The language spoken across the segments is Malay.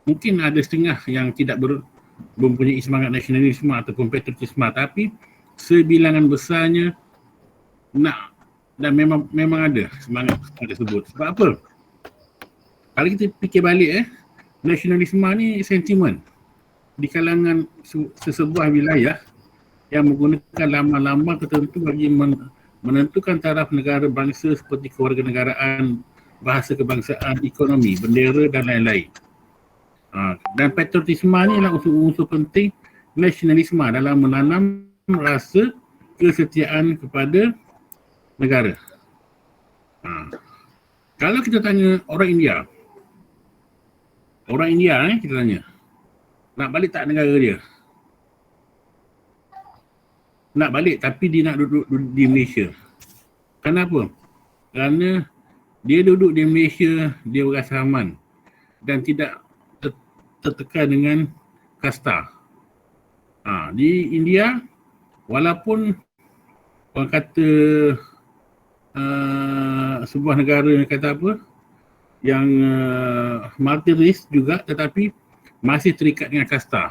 Mungkin ada setengah yang tidak mempunyai semangat nasionalisme ataupun patriotisme, tapi sebilangan besarnya nak, dan memang ada semangat tersebut. Sebab apa? Kalau kita fikir balik nasionalisme ni sentimen di kalangan sesebuah wilayah yang menggunakan lambang-lambang tertentu bagi menentukan taraf negara bangsa seperti kewarganegaraan, bahasa kebangsaan, ekonomi, bendera dan lain-lain. Dan patriotisme ni adalah unsur-unsur penting nasionalisme dalam menanam rasa kesetiaan kepada negara. Kalau kita tanya orang India kita tanya, nak balik tak negara dia? Nak balik tapi dia nak duduk di Malaysia. Kenapa? Kerana dia duduk di Malaysia, dia berasa aman dan tidak tertekan dengan kasta. Di India, walaupun orang kata sebuah negara yang kata apa, yang multi-race juga, tetapi masih terikat dengan kasta.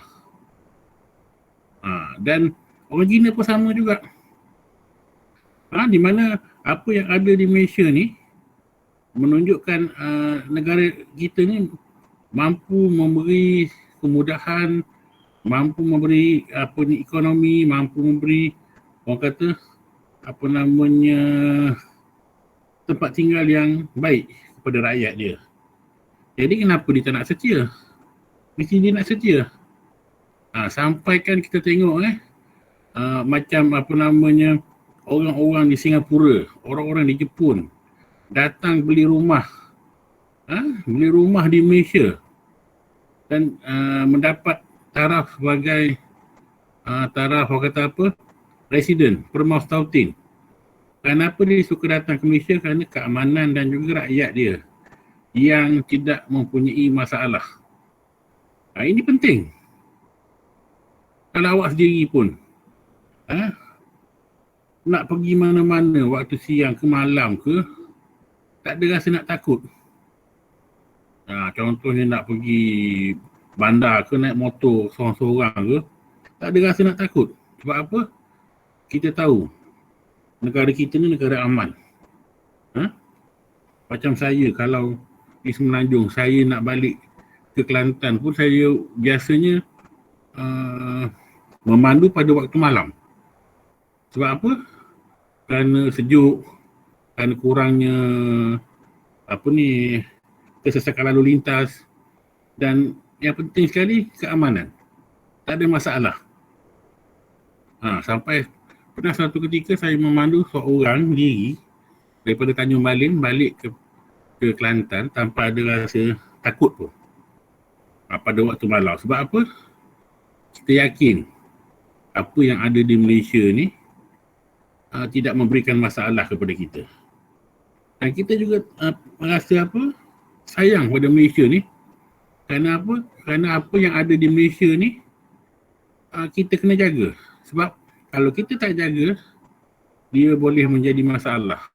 Dan orang Cina pun sama juga. Di mana apa yang ada di Malaysia ni menunjukkan negara kita ni mampu memberi kemudahan, mampu memberi ekonomi, mampu memberi orang kata tempat tinggal yang baik kepada rakyat dia. Jadi kenapa dia tak nak setia? Mesti dia nak setia. Sampai kan kita tengok macam orang-orang di Singapura, orang-orang di Jepun datang beli rumah di Malaysia dan mendapat taraf sebagai taraf resident, permastautin. Kenapa dia suka datang ke Malaysia? Kerana keamanan dan juga rakyat dia yang tidak mempunyai masalah. Ini penting. Kalau awak sendiri pun nak pergi mana-mana waktu siang ke malam ke, tak ada rasa nak takut. Contohnya nak pergi bandar ke, naik motor seorang-seorang ke, tak ada rasa nak takut. Sebab apa? Kita tahu negara kita ni negara aman. Macam saya, kalau di Semenanjung, saya nak balik ke Kelantan pun, saya biasanya memandu pada waktu malam. Sebab apa? Kerana sejuk, kerana kurangnya kesesakan lalu lintas, dan yang penting sekali keamanan. Tak ada masalah. Sampai pernah satu ketika saya memandu seorang diri daripada Tanjung Baling balik ke Kelantan tanpa ada rasa takut pun pada waktu malam. Sebab apa? Kita yakin apa yang ada di Malaysia ni tidak memberikan masalah kepada kita. Dan kita juga merasa sayang pada Malaysia ni. Kerana apa? Kerana apa yang ada di Malaysia ni kita kena jaga. Sebab kalau kita tak jaga, dia boleh menjadi masalah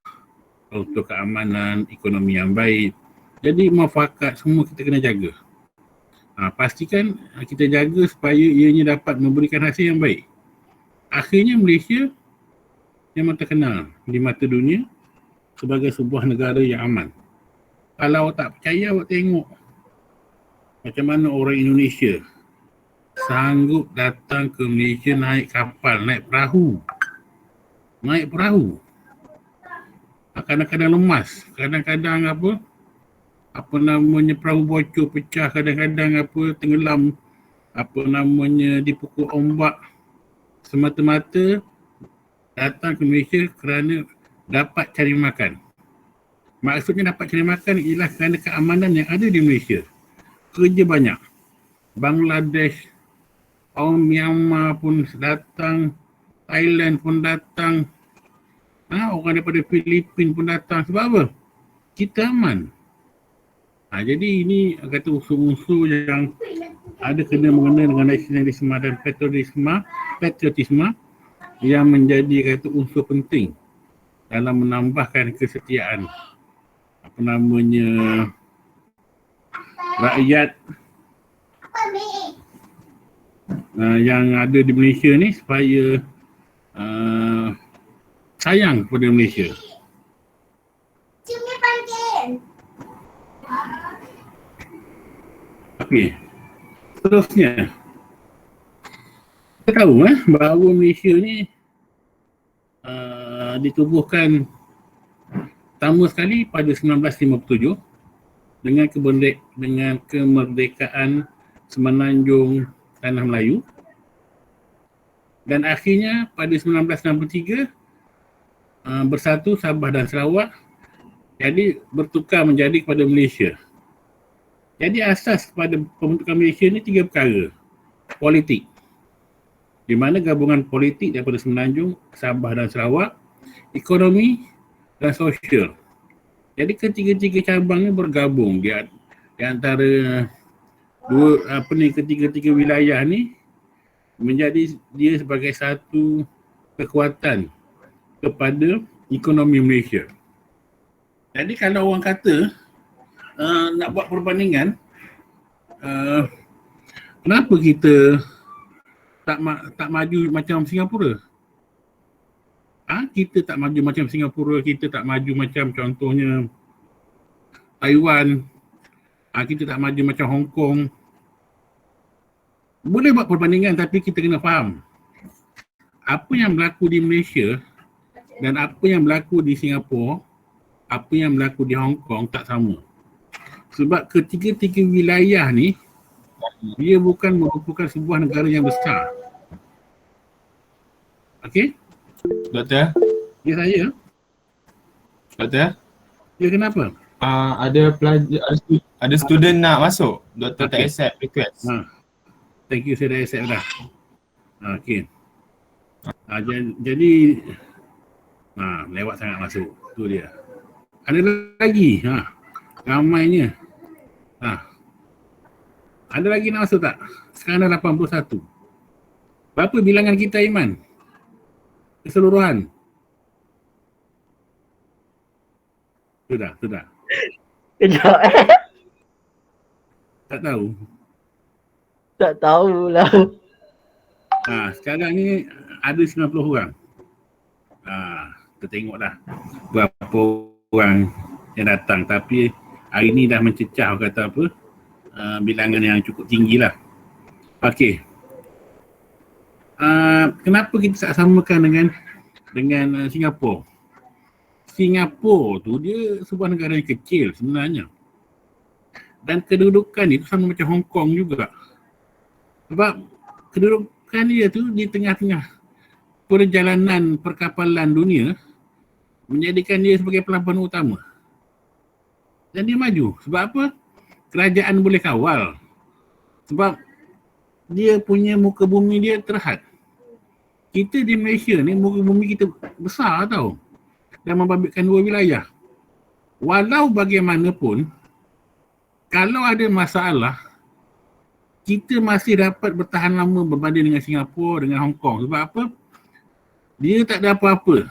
untuk keamanan, ekonomi yang baik. Jadi muafakat semua kita kena jaga. Pastikan kita jaga supaya ianya dapat memberikan hasil yang baik. Akhirnya Malaysia memang terkenal di mata dunia sebagai sebuah negara yang aman. Kalau awak tak percaya, awak tengok macam mana orang Indonesia sanggup datang ke Malaysia naik kapal, naik perahu. Kadang-kadang lemas, kadang-kadang perahu bocor, pecah, kadang-kadang tenggelam, dipukul ombak, semata-mata datang ke Malaysia kerana dapat cari makan. Maksudnya dapat cari makan ialah kerana keamanan yang ada di Malaysia. Kerja banyak. Bangladesh, orang Myanmar pun datang, Thailand pun datang, orang daripada Filipin pun datang. Sebab apa? Kita aman. Jadi ini kata unsur-unsur yang ada kena mengena dengan nasionalisme dan patriotisme yang menjadi unsur penting dalam menambahkan kesetiaan rakyat yang ada di Malaysia ni supaya sayang kepada Malaysia. Okey, seterusnya kita tahu bahawa Malaysia ni ditubuhkan pertama sekali pada 1957 dengan kemerdekaan Semenanjung Tanah Melayu, dan akhirnya pada 1963 bersatu Sabah dan Sarawak, jadi bertukar menjadi kepada Malaysia. Jadi asas kepada pembentukan Malaysia ni 3 perkara. Politik, di mana gabungan politik daripada Semenanjung, Sabah dan Sarawak, ekonomi dan sosial. Jadi ketiga-tiga cabang ni bergabung di antara ketiga-tiga wilayah ni, menjadi dia sebagai satu kekuatan kepada ekonomi Malaysia. Jadi kalau orang kata nak buat perbandingan, kenapa kita tak maju macam Singapura? Kita tak maju macam Singapura, kita tak maju macam contohnya Taiwan, kita tak maju macam Hong Kong. Boleh buat perbandingan, tapi kita kena faham apa yang berlaku di Malaysia dan apa yang berlaku di Singapura, apa yang berlaku di Hong Kong tak sama. Sebab ketiga-tiga wilayah ni dia bukan merupakan sebuah negara yang besar. Okey? Doktor? Ya, saya. Doktor? Ya, kenapa? Ada pelajar, ada student nak masuk. Doktor tak accept request. Thank you, saya dah accept dah. Okey. Jadi lewat sangat masuk. Tu dia. Ada lagi? Ramainya. Ada lagi nak masuk tak? Sekarang dah 81. Berapa bilangan kita, Iman? Keseluruhan. Sudah. Kejap Tak tahu. Tak tahulah. Sekarang ni ada 90 orang. Kita tengok dah berapa orang yang datang. Tapi hari ni dah mencecah, kata apa, bilangan yang cukup tinggi lah. Okey. Kenapa kita tak samakan dengan Singapura? Singapura tu dia sebuah negara yang kecil sebenarnya. Dan kedudukan itu sama macam Hong Kong juga. Sebab kedudukan dia tu di tengah-tengah perjalanan perkapalan dunia, menjadikan dia sebagai pelabuhan utama. Dan dia maju. Sebab apa? Kerajaan boleh kawal. Sebab dia punya muka bumi dia terhad. Kita di Malaysia ni, muka bumi kita besar tau. Dan membabitkan 2 wilayah. Walau bagaimanapun, kalau ada masalah, kita masih dapat bertahan lama berbanding dengan Singapura, dengan Hong Kong. Sebab apa? Dia tak ada apa-apa.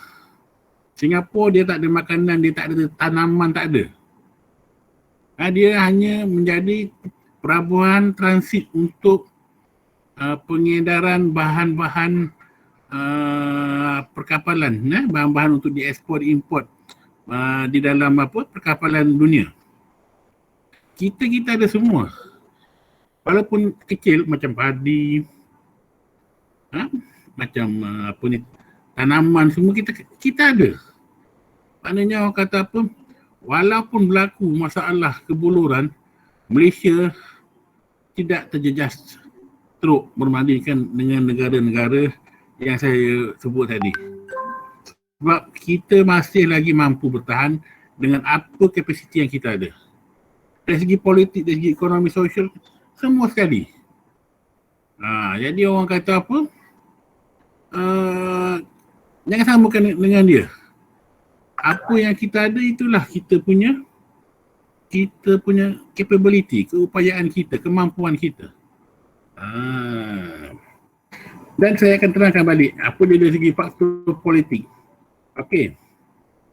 Singapura dia tak ada makanan, dia tak ada tanaman, tak ada. Dia hanya menjadi pelabuhan transit untuk pengedaran bahan-bahan perkapalan, bahan-bahan untuk diekspor, diimport di dalam perkapalan dunia. Kita ada semua. Walaupun kecil macam padi, macam tanaman semua kita ada. Maknanya orang kata apa, walaupun berlaku masalah kebuluran, Malaysia tidak terjejas teruk berbandingkan dengan negara-negara yang saya sebut tadi. Sebab kita masih lagi mampu bertahan dengan apa kapasiti yang kita ada. Dari segi politik, dari segi ekonomi, sosial, semua sekali. Jadi orang kata apa, jangan samakan dengan dia. Apa yang kita ada itulah kita punya capability, keupayaan kita, kemampuan kita. Dan saya akan terangkan balik apa dia dari segi faktor politik. Okey.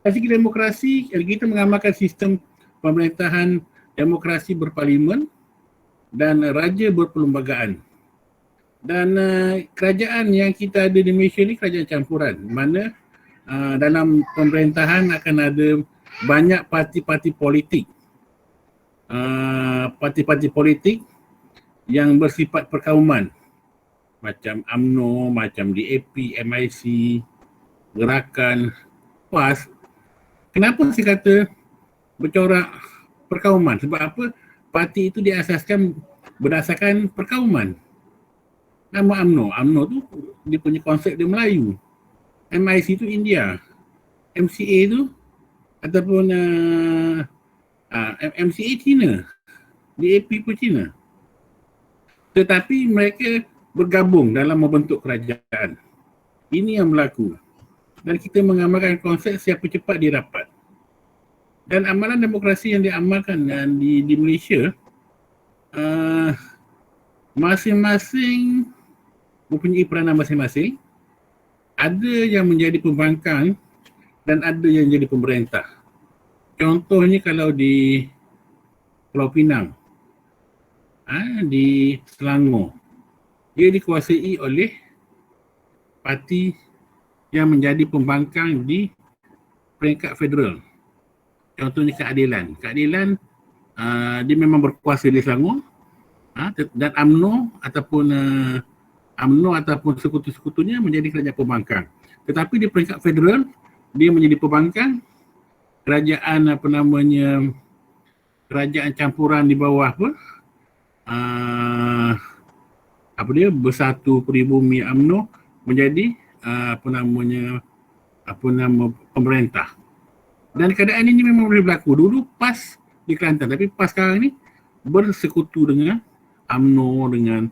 Dari segi demokrasi, kita mengamalkan sistem pemerintahan demokrasi berparlimen dan raja berperlembagaan. Dan kerajaan yang kita ada di Malaysia ni kerajaan campuran, mana dalam pemerintahan akan ada banyak parti-parti politik. Parti-parti politik yang bersifat perkauman, macam UMNO, macam DAP, MIC, Gerakan, PAS. Kenapa saya kata bercorak perkauman? Sebab apa? Parti itu diasaskan berdasarkan perkauman. Nama UMNO tu dia punya konsep dia Melayu. MIC tu India. MCA tu ataupun MCA Cina. DAP pun Cina. Tetapi mereka bergabung dalam membentuk kerajaan. Ini yang berlaku. Dan kita mengamalkan konsep siapa cepat dia dapat. Dan amalan demokrasi yang diamalkan di Malaysia, masing-masing mempunyai peranan masing-masing. Ada yang menjadi pembangkang dan ada yang jadi pemerintah. Contohnya kalau di Pulau Pinang, di Selangor, dia dikuasai oleh parti yang menjadi pembangkang di peringkat federal. Contohnya Keadilan. Keadilan dia memang berkuasa di Selangor, dan UMNO ataupun sekutu-sekutunya menjadi kerajaan pembangkang. Tetapi di peringkat federal dia menjadi pembangkang. Kerajaan kerajaan campuran di bawah Bersatu Peribumi UMNO menjadi pemerintah. Dan keadaan ini memang boleh berlaku. Dulu PAS di Kelantan, tapi PAS sekarang ni bersekutu dengan UMNO, dengan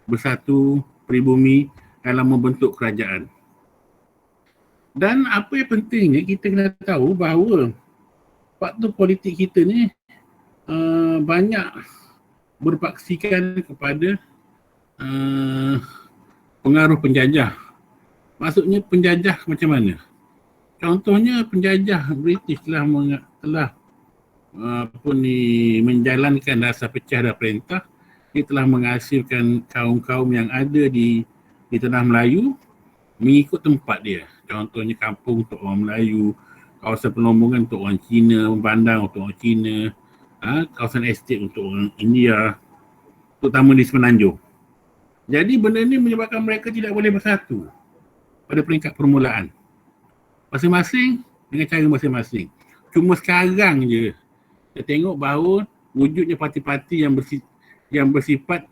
Bersatu Peribumi dalam membentuk kerajaan. Dan apa yang pentingnya kita kena tahu bahawa faktor politik kita ni banyak berpaksikan kepada pengaruh penjajah. Maksudnya penjajah macam mana? Contohnya penjajah British telah menjalankan dasar pecah dan perintah. Dia telah menghasilkan kaum-kaum yang ada di tanah Melayu mengikut tempat dia. Contohnya kampung untuk orang Melayu, kawasan pelombongan untuk orang Cina, bandar untuk orang Cina, kawasan estate untuk orang India, terutama di Semenanjung. Jadi benda ni menyebabkan mereka tidak boleh bersatu pada peringkat permulaan. Masing-masing dengan cara masing-masing. Cuma sekarang je kita tengok bahawa wujudnya parti-parti yang bersifat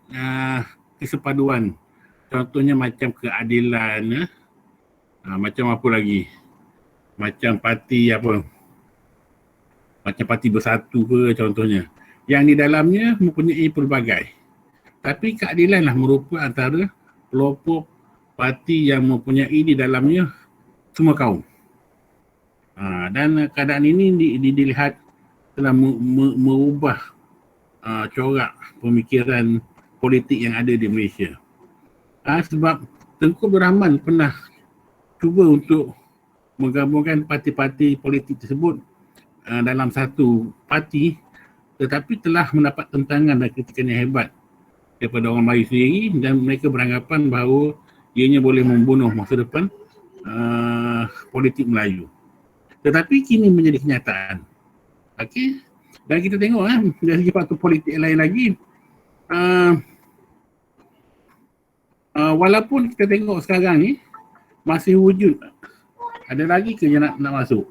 kesepaduan. Contohnya macam Keadilan, macam apa lagi? Macam parti macam parti Bersatu ke contohnya. Yang di dalamnya mempunyai pelbagai. Tapi Keadilan lah merupakan antara pelopor parti yang mempunyai di dalamnya semua kaum. Dan keadaan ini dilihat telah merubah corak pemikiran politik yang ada di Malaysia. Sebab Tengku Abdul Rahman pernah cuba untuk menggabungkan parti-parti politik tersebut dalam satu parti, tetapi telah mendapat tentangan dan kritikan yang hebat daripada orang Melayu sendiri, dan mereka beranggapan bahawa ianya boleh membunuh masa depan politik Melayu. Tetapi kini menjadi kenyataan. Okey. Dan kita tengok dari segi faktor politik lain lagi, walaupun kita tengok sekarang ni masih wujud, ada lagi ke yang nak masuk?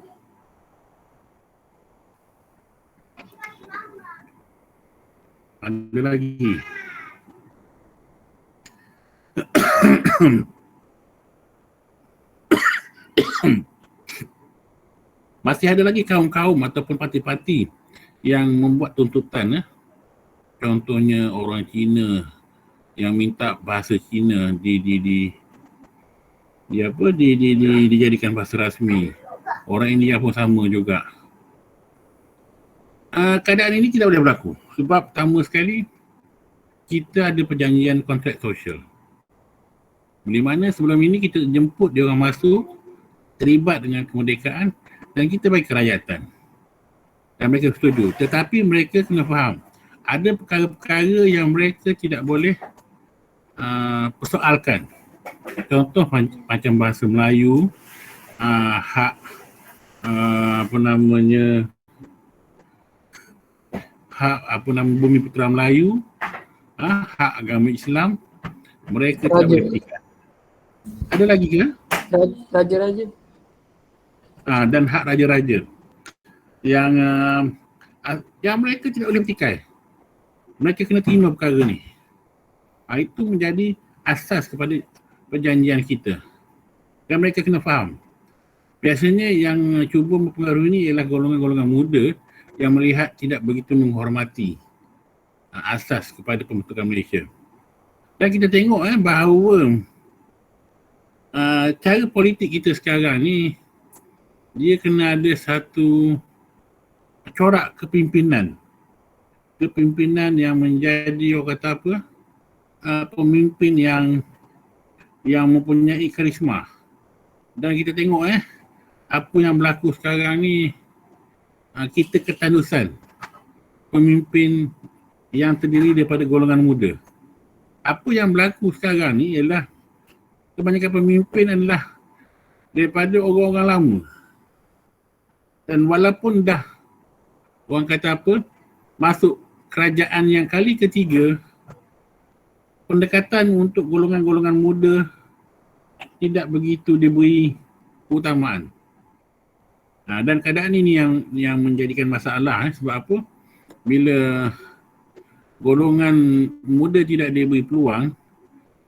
Ada lagi. Masih ada lagi kaum-kaum ataupun parti-parti yang membuat tuntutan. Contohnya orang Cina yang minta bahasa Cina dijadikan bahasa rasmi. Orang India pun sama juga. Keadaan ini tidak boleh berlaku sebab pertama sekali kita ada perjanjian kontrak sosial, di mana sebelum ini kita jemput dia orang masuk, terlibat dengan kemerdekaan dan kita bagi kerakyatan dan mereka setuju. Tetapi mereka kena faham ada perkara-perkara yang mereka tidak boleh persoalkan. Contoh macam bahasa Melayu, hak bumi putera Melayu, hak agama Islam, mereka tidak boleh petikai. Ada lagi ke? Raja-raja. Dan hak raja-raja yang mereka tidak boleh petikai. Mereka kena terima perkara ni. Itu menjadi asas kepada perjanjian kita. Dan mereka kena faham. Biasanya yang cuba mempengaruhi ini ialah golongan-golongan muda yang melihat tidak begitu menghormati asas kepada pembentukan Malaysia. Dan kita tengok bahawa cara politik kita sekarang ni, dia kena ada satu corak kepimpinan. Kepimpinan yang menjadi, orang kata apa, pemimpin yang mempunyai karisma. Dan kita tengok apa yang berlaku sekarang ni, kita ketandusan pemimpin yang terdiri daripada golongan muda. Apa yang berlaku sekarang ni ialah kebanyakan pemimpin adalah daripada orang-orang lama. Dan walaupun dah, orang kata apa, masuk kerajaan yang kali ketiga, pendekatan untuk golongan-golongan muda tidak begitu diberi keutamaan. Dan keadaan ini yang menjadikan masalah. Sebab apa? Bila golongan muda tidak diberi peluang,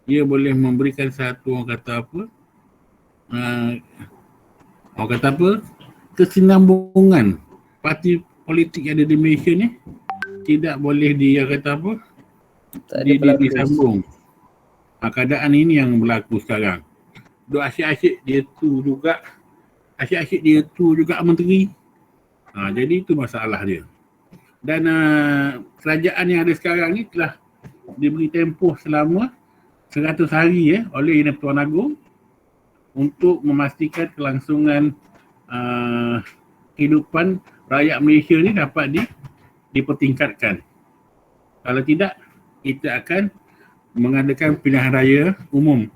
dia boleh memberikan satu, orang kata apa, kesinambungan parti politik yang ada di Malaysia ni tidak boleh disambung. Keadaan ini yang berlaku sekarang. Duk asyik-asyik dia tu juga menteri. Jadi itu masalah dia. Dan kerajaan yang ada sekarang ni telah diberi tempoh selama 100 hari oleh Yang Pertuan Agong untuk memastikan kelangsungan kehidupan rakyat Malaysia ni dapat dipertingkatkan. Kalau tidak, kita akan mengadakan pilihan raya umum.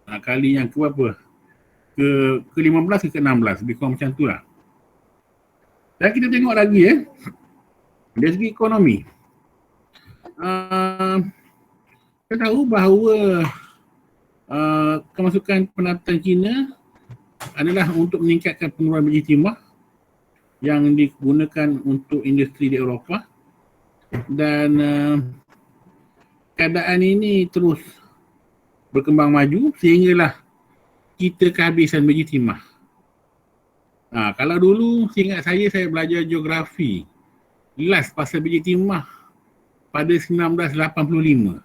Kali yang ke-berapa? Ke-15 ke ke-16, lebih kurang macam tu lah. Dan kita tengok lagi dari segi ekonomi. Kita tahu bahawa kemasukan pendapatan China adalah untuk meningkatkan pengeluaran biji timah yang digunakan untuk industri di Eropah. Dan keadaan ini terus berkembang maju sehinggalah kita kehabisan biji timah. Kalau dulu seingat saya belajar geografi, last pasal biji timah pada 1985.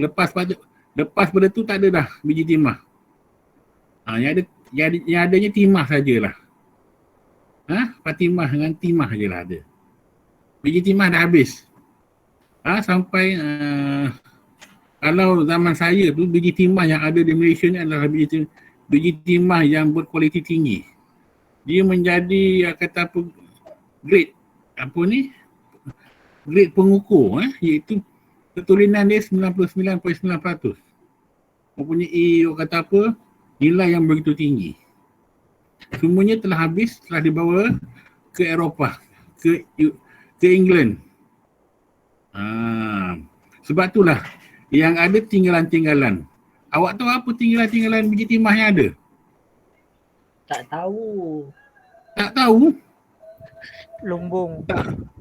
Lepas pada tu tak ada dah biji timah. Yang adanya timah sajalah. Fatimah dengan timah sajalah ada. Biji timah dah habis. Sampai kalau zaman saya tu, biji timah yang ada di Malaysia ni adalah biji timah yang berkualiti tinggi. Dia menjadi grade grade pengukur, iaitu ketulinan dia 99.9%. Mempunyai, orang kata apa, nilai yang begitu tinggi. Semuanya telah habis, telah dibawa ke Eropah, ke England. Sebab itulah yang ada tinggalan-tinggalan. Awak tahu apa tinggalan-tinggalan biji timah yang ada? Tak tahu. Tak tahu? Lumbung.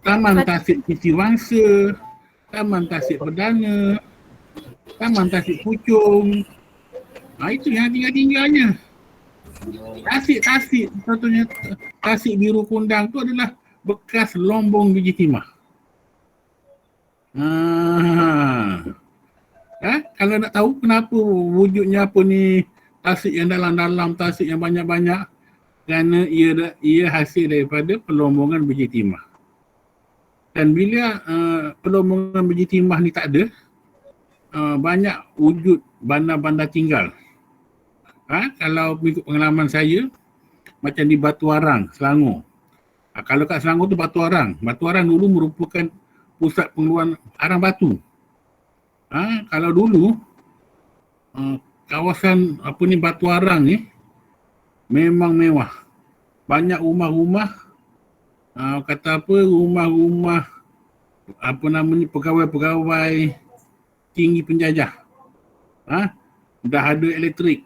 Taman Tasik Siti Wangsa, Taman Tasik Perdana, Taman Tasik Puchong. Itu yang tinggal-tinggalnya. Tasik, contohnya Tasik Biru Kundang tu adalah bekas lombong biji timah. Kalau nak tahu kenapa wujudnya apa ni tasik yang dalam-dalam, tasik yang banyak-banyak, kerana ia hasil daripada pelombongan biji timah. Dan bila pelombongan biji timah ni tak ada, banyak wujud bandar-bandar tinggal. Kalau mengikut pengalaman saya, macam di Batu Arang, Selangor. Kalau kat Selangor tu Batu Arang dulu merupakan pusat pengeluaran arang batu. Kalau dulu kawasan batu arang ni memang mewah. Banyak rumah-rumah rumah-rumah pegawai-pegawai tinggi penjajah. Dah ada elektrik.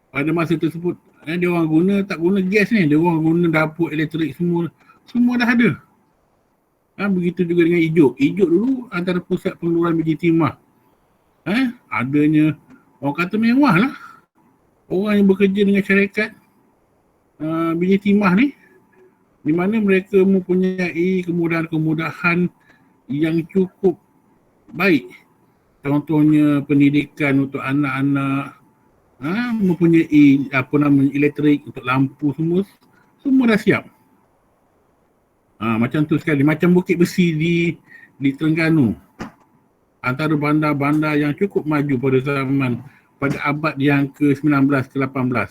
Pada masa tersebut dia orang tak guna gas ni, dia orang guna dapur elektrik semua dah ada. Begitu juga dengan Ijuk. Ijuk dulu antara pusat pengeluaran biji timah. Adanya orang kata mewah lah. Orang yang bekerja dengan syarikat biji timah ni, di mana mereka mempunyai kemudahan-kemudahan yang cukup baik. Contohnya pendidikan untuk anak-anak, mempunyai elektrik untuk lampu semua dah siap. Macam tu sekali, macam Bukit Besi di Terengganu. Antara bandar-bandar yang cukup maju pada abad yang ke-19 ke-18.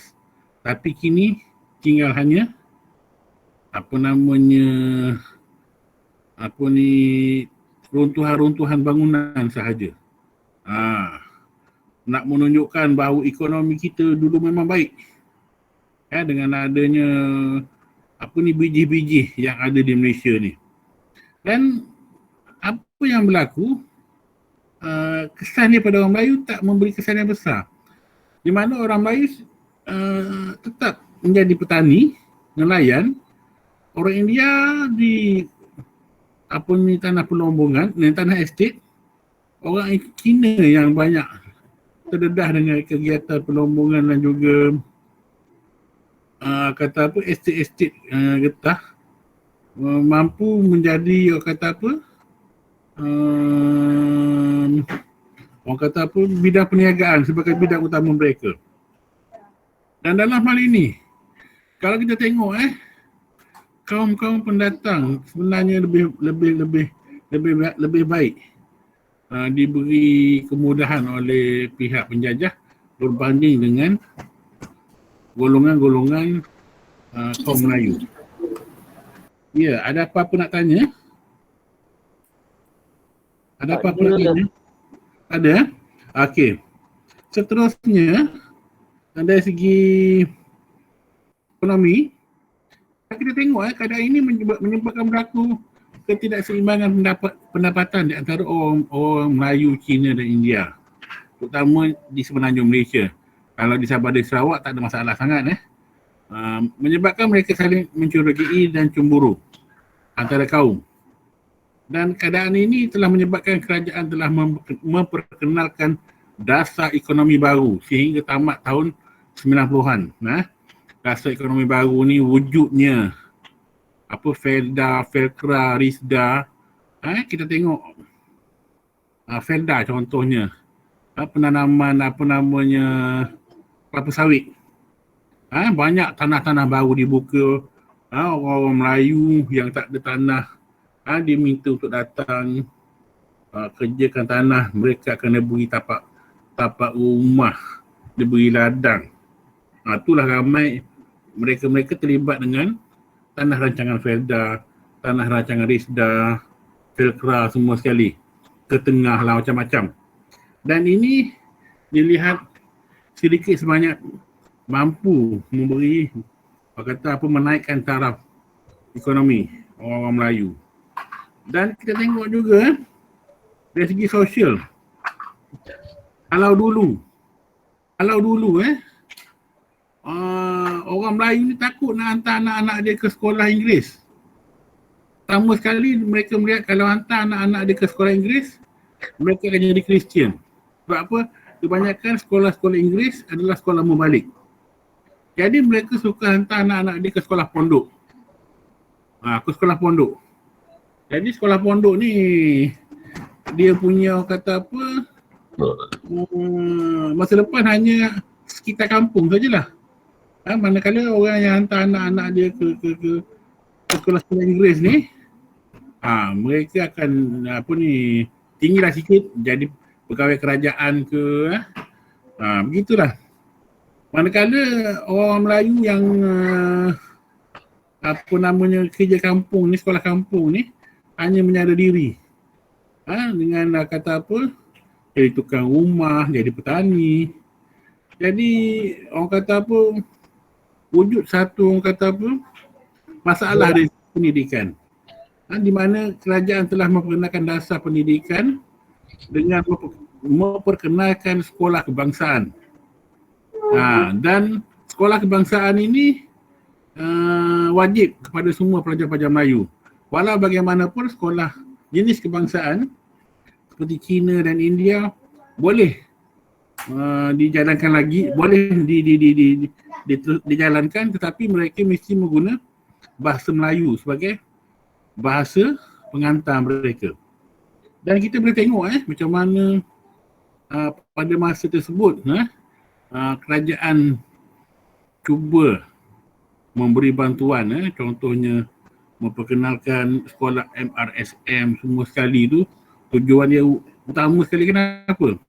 Tapi kini tinggal hanya runtuhan-runtuhan bangunan sahaja. Nak menunjukkan bahawa ekonomi kita dulu memang baik. Dengan adanya biji-biji yang ada di Malaysia ni. Dan apa yang berlaku, kesan dia pada orang Melayu tak memberi kesan yang besar. Di mana orang Melayu tetap menjadi petani, nelayan. Orang India di tanah pelombongan, tanah estate. Orang Cina yang banyak terdedah dengan kegiatan pelombongan dan juga estate-estate getah, mampu menjadi bidang perniagaan sebagai bidang utama mereka. Dan dalam hal ini, kalau kita tengok kaum-kaum pendatang sebenarnya lebih baik diberi kemudahan oleh pihak penjajah berbanding dengan golongan-golongan kaum Melayu. Ya, ada apa-apa nak tanya? Ada apa-apa nak tanya? Ada? Okey. Seterusnya, dari segi ekonomi, kita tengok keadaan ini menyebabkan berlaku ketidakseimbangan pendapatan di antara orang Melayu, Cina dan India. Terutama di semenanjung Malaysia. Kalau di Sabah dan Sarawak tak ada masalah sangat. Menyebabkan mereka saling mencurigai dan cemburu antara kaum. Dan keadaan ini telah menyebabkan kerajaan telah memperkenalkan dasar ekonomi baru sehingga tamat tahun 90-an. Dasar ekonomi baru ni wujudnya Felda, Felkra, Risda. Kita tengok Felda contohnya. Penanaman kelapa sawit. Banyak tanah-tanah baru dibuka. Orang-orang Melayu yang tak ada tanah, diminta untuk datang kerjakan tanah. Mereka akan diberi tapak rumah, diberi ladang. Itulah ramai mereka terlibat dengan tanah rancangan Felda, tanah rancangan Risda, Felkra semua sekali. Ke tengah lah macam-macam. Dan ini dilihat sedikit sebanyak mampu memberi menaikkan taraf ekonomi orang-orang Melayu. Dan kita tengok juga dari segi sosial. Kalau dulu orang Melayu ni takut nak hantar anak-anak dia ke sekolah Inggeris. Pertama sekali mereka melihat kalau hantar anak-anak dia ke sekolah Inggeris, mereka akan jadi Kristian. Sebab apa? Kebanyakan sekolah-sekolah Inggeris adalah sekolah membalik. Jadi mereka suka hantar anak-anak dia ke sekolah pondok. Ke sekolah pondok. Jadi sekolah pondok ni dia punya masa depan hanya sekitar kampung sajalah. Manakala orang yang hantar anak-anak dia ke sekolah-sekolah Inggeris ni, mereka akan tinggilah sikit jadi pegawai kerajaan ke begitulah. Manakala orang Melayu yang kerja kampung ni, sekolah kampung ni, hanya menyara diri. Dengan kata apa, jadi tukang rumah, jadi petani. Jadi orang kata apa, wujud satu orang kata apa, masalah dari pendidikan. Di mana kerajaan telah memperkenalkan dasar pendidikan dengan memperkenalkan sekolah kebangsaan. Dan sekolah kebangsaan ini wajib kepada semua pelajar-pelajar Melayu. Walau bagaimanapun sekolah jenis kebangsaan seperti China dan India boleh dijalankan lagi, boleh dijalankan, tetapi mereka mesti menggunakan bahasa Melayu sebagai bahasa pengantar mereka. Dan kita boleh tengok macam mana pada masa tersebut kerajaan cuba memberi bantuan, contohnya memperkenalkan sekolah MRSM semua sekali tu. Tujuan dia utama sekali kenapa?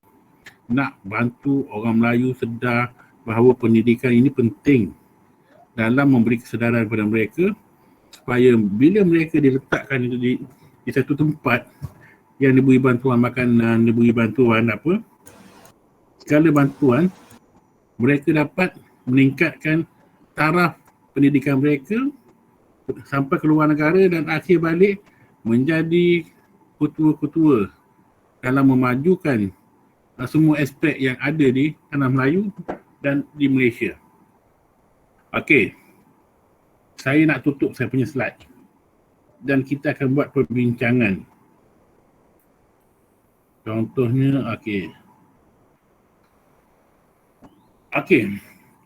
Nak bantu orang Melayu sedar bahawa pendidikan ini penting dalam memberi kesedaran kepada mereka, supaya bila mereka diletakkan di satu tempat yang diberi bantuan makanan, diberi bantuan segala bantuan, mereka dapat meningkatkan taraf pendidikan mereka sampai ke luar negara dan akhir balik menjadi ketua-ketua dalam memajukan semua aspek yang ada di tanah Melayu dan di Malaysia. Okey, saya nak tutup saya punya slide dan kita akan buat perbincangan. Contohnya, okey,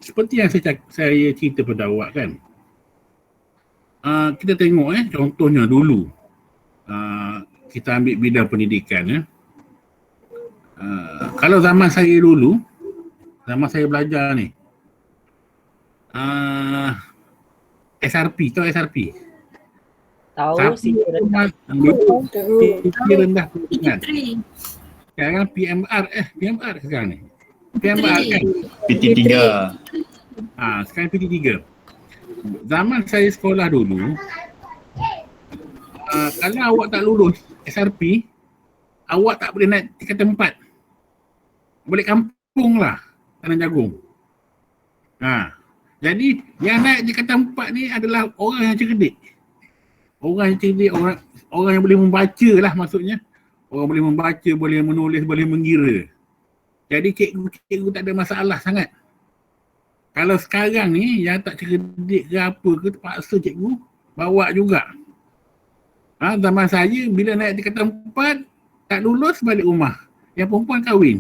seperti yang saya cerita pada awak kan, kita tengok contohnya dulu, kita ambil bidang pendidikan. Kalau zaman saya dulu, zaman saya belajar ni, SRP, tahu SRP? Tahu sih. Rendah pendidikan. Sekarang PMR sekarang ni. PMR kan? PT3. Sekarang PT3. Zaman saya sekolah dulu, kalau awak tak lulus SRP, awak tak boleh naik tingkatan 4. Balik kampung lah, tanam jagung. Jadi yang naik tingkatan 4 ni adalah orang yang cerdik. Orang yang cerdik, orang yang boleh membaca lah maksudnya. Orang boleh membaca, boleh menulis, boleh mengira. Jadi cikgu tak ada masalah sangat. Kalau sekarang ni yang tak cerdik ke apa ke, terpaksa cikgu bawa juga. Zaman saya bila naik tingkatan 4, tak lulus balik rumah. Yang perempuan kahwin.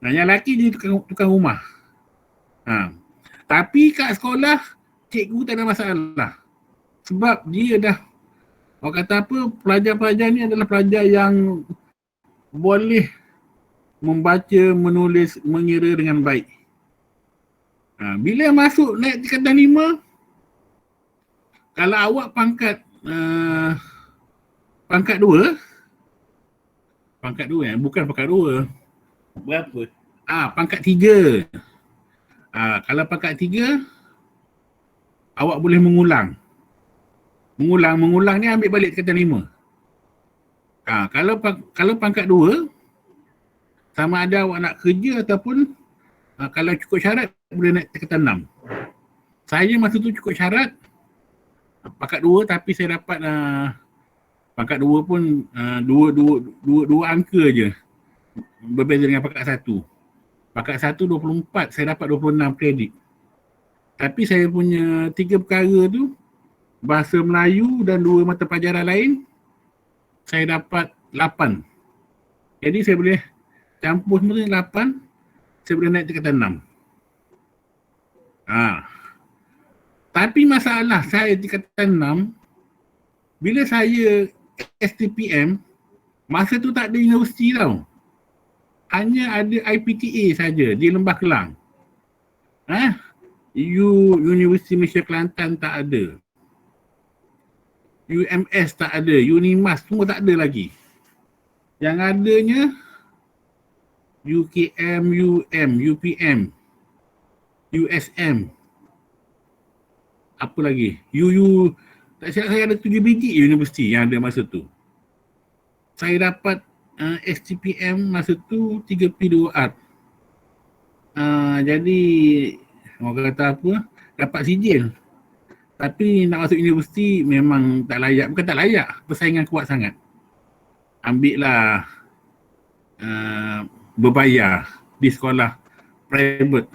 Yang lelaki dia tukang rumah. Tapi kat sekolah, cikgu tak ada masalah. Sebab dia dah, orang kata apa, pelajar-pelajar ni adalah pelajar yang boleh membaca, menulis, mengira dengan baik. Bila masuk naik tingkatan 5, kalau awak pangkat 2, bukan pangkat 2. Berapa? Pangkat 3. Kalau pangkat 3, awak boleh mengulang. Mengulang ni ambil balik tingkatan 5. Kalau pangkat 2, sama ada awak nak kerja ataupun kalau cukup syarat boleh naik tingkatan 6. Saya masa tu cukup syarat pangkat 2, tapi saya dapat pangkat 2 pun dua angka je berbeza dengan pangkat 1. Pangkat 1 24, saya dapat 26 kredit. Tapi saya punya 3 perkara tu, bahasa Melayu dan 2 mata pelajaran lain, saya dapat 8. Jadi saya boleh campur semua 8, saya boleh naik tingkatan 6. Tapi masalah saya tingkatan 6, bila saya STPM, masa tu tak ada universiti tau. Hanya ada IPTA saja di Lembah Kelang. Universiti Malaysia Kelantan tak ada. UMS tak ada, Unimas semua tak ada lagi. Yang adanya UKM, UPM, USM. Apa lagi? Tak silap saya ada 7 biji universiti yang ada masa tu. Saya dapat STPM masa tu 3P2 Art. Jadi orang kata apa, dapat sijil. Tapi nak masuk universiti memang tak layak. Bukan tak layak, persaingan kuat sangat. Ambil lah berbayar di sekolah private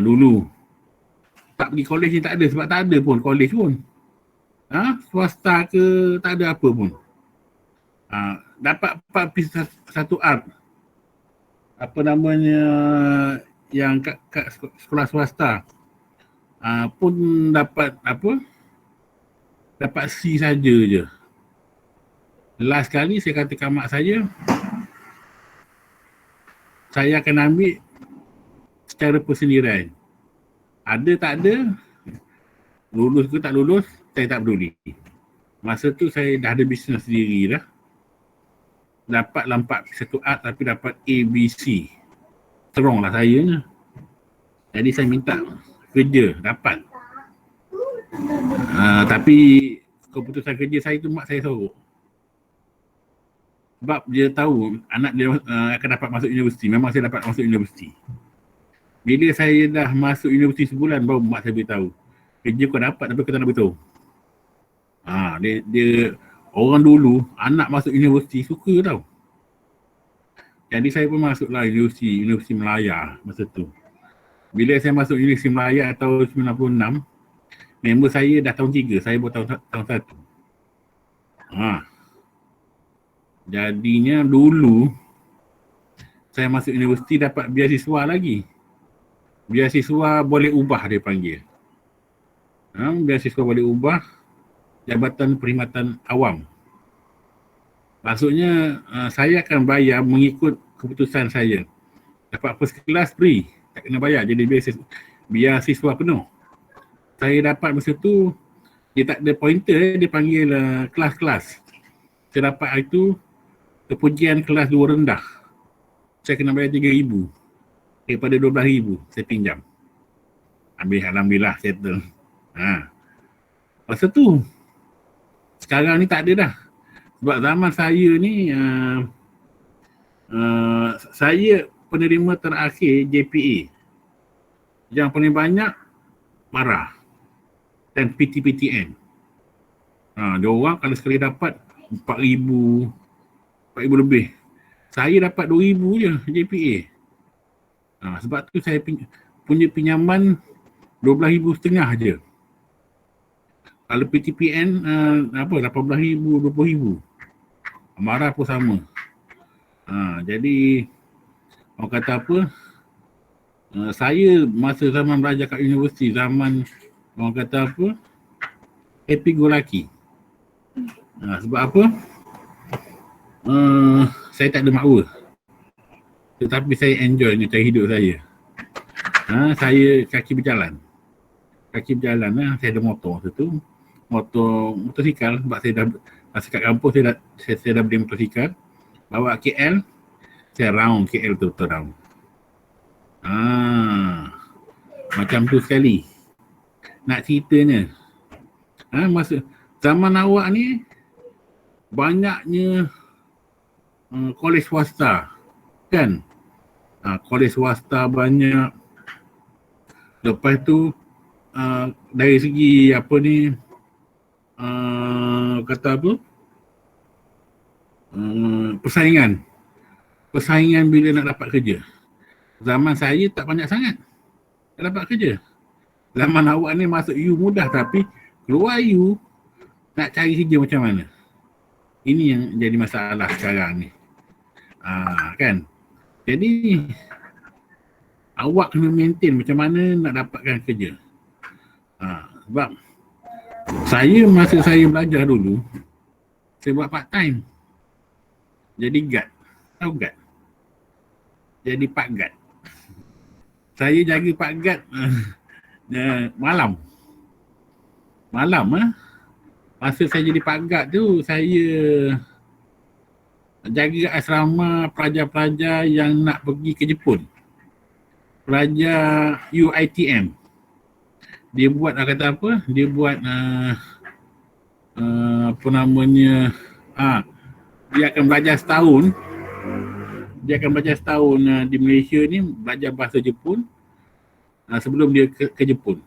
dulu. Tak pergi college ni tak ada sebab tak ada pun college pun. Swasta ke tak ada apa pun. Dapat 4P1 art. Apa namanya yang kat sekolah swasta. Pun dapat apa? Dapat C saja je. Last kali saya kata kat mak saya akan ambil secara persendirian. Ada tak ada, lulus ke tak lulus, saya tak peduli. Masa tu saya dah ada bisnes sendiri dah. Dapat lampak satu art tapi dapat A, B, C. Terong lah saya ni. Jadi saya minta kerja, dapat. Tapi keputusan kerja saya tu mak saya sorok. Sebab dia tahu anak dia akan dapat masuk universiti. Memang saya dapat masuk universiti. Bila saya dah masuk universiti sebulan baru mak saya beritahu. Kerja kau dapat tapi kau tak nak beritahu. Dia orang dulu anak masuk universiti suka tau. Jadi saya pun masuklah Universiti Melaya masa tu. Bila saya masuk Universiti Melaya tahun 96, member saya dah tahun 3, saya baru tahun 1. Jadinya dulu saya masuk universiti dapat beasiswa lagi. Beasiswa boleh ubah dia panggil. Beasiswa boleh ubah Jabatan Perkhidmatan Awam. Maksudnya saya akan bayar mengikut keputusan saya. Dapat first class free, tak kena bayar, jadi beasiswa penuh. Saya dapat masa tu, dia tak ada pointer, dia panggil kelas-kelas. Saya dapat itu kepujian kelas 2 rendah. Saya kena bayar 3,000 daripada 12,000 saya pinjam. Alhamdulillah settle. Masa tu sekarang ni tak ada dah. Sebab zaman saya ni saya penerima terakhir JPA. Yang paling banyak marah dan PTPTN. Dia orang kalau sekali dapat 4,000 lebih. Saya dapat 2,000 je JPA. Sebab tu saya punya pinjaman 12,500 je. Kalau PTPN 18,000, 20,000. Marah pun sama. Jadi orang kata apa, saya masa zaman belajar kat universiti, zaman orang kata apa, happy go lucky. Sebab apa? Saya tak ada makwa. Tetapi saya enjoy ni cara hidup saya. Saya kaki berjalan. Saya ada motor masa tu. Motosikal sebab saya dah masa kat kampus saya dah beli motosikal. Bawa KL, saya round KL tu round. Macam tu sekali. Nak ceritanya. Masa zaman awak ni banyaknya kolej swasta kan. Kolej swasta banyak. Lepas tu dari segi apa ni kata apa, persaingan bila nak dapat kerja. Zaman saya tak banyak sangat nak dapat kerja. Zaman awak ni masuk U mudah tapi keluar U nak cari kerja macam mana. Ini yang jadi masalah sekarang ni. Kan. Jadi awak kena maintain macam mana nak dapatkan kerja. Sebab masa saya belajar dulu, saya buat part time. Jadi guard. Tahu guard? Jadi part guard. Saya jaga part guard malam. Masa saya jadi part guard tu, saya jaga asrama pelajar-pelajar yang nak pergi ke Jepun. Pelajar UITM. Dia buat kata apa? Dia buat apa namanya, dia akan belajar setahun. Dia akan belajar setahun di Malaysia ni, belajar bahasa Jepun sebelum dia ke Jepun.